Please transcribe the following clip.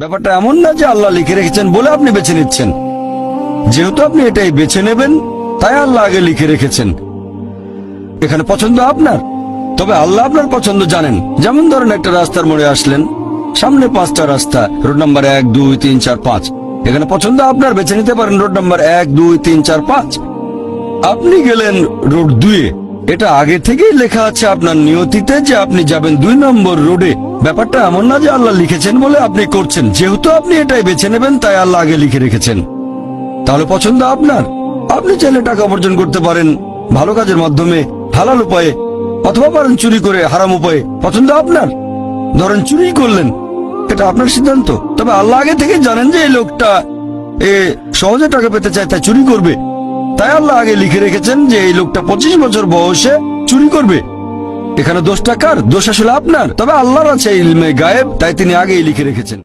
ব্যাপারটা এমন না যে আল্লাহ লিখে রেখেছেন বলে আপনি বেছে নিচ্ছেন। যেহেতু আপনি এটাই বেছে নেবেন, তাই আল্লাহ আগে লিখে রেখেছেন। এখানে পছন্দ আপনার, তবে আল্লাহ আপনার পছন্দ জানেন। যেমন ধরেন একটা রাস্তার মোড়ে আসলেন, সামনে 5টা রাস্তা, রোড নাম্বার 1, 2, 3, 4, 5। এখানে পছন্দ আপনার, বেছে নিতে পারেন রোড নাম্বার 1, 2, 3, 4, 5। আপনি গেলেন রোড 2-এ। এটা আগে থেকেই লেখা আছে আপনার নিয়তিতে যে আপনি যাবেন 2 নম্বর রোডে। ব্যাপারটা এমন না যে আল্লাহ লিখেছেন বলে আপনি করছেন। যেহেতু আপনি এটাই বেছে নেবেন, তাই আল্লাহ আগে লিখে রেখেছেন। তাহলে পছন্দ আপনার। আপনি চাইলে টাকা উপার্জন করতে পারেন ভালো কাজের মাধ্যমে, হালাল উপায়ে, অথবা পারেন চুরি করে হারাম উপায়ে। পছন্দ আপনার। ধরেন চুরি করলেন, এটা আপনার সিদ্ধান্ত। তবে আল্লাহ আগে থেকে জানেন যে এই লোকটা সহজে টাকা পেতে চায়, তাই চুরি করবে। তাই আল্লাহ আগে লিখে রেখেছেন যে এই লোকটা 25 বছর বয়সে চুরি করবে। এখানে দোষটা কার? দোষ আসলে আপনার। তবে আল্লাহর আছে ইলমে গায়েব, তাই তিনি আগেই লিখে রেখেছেন।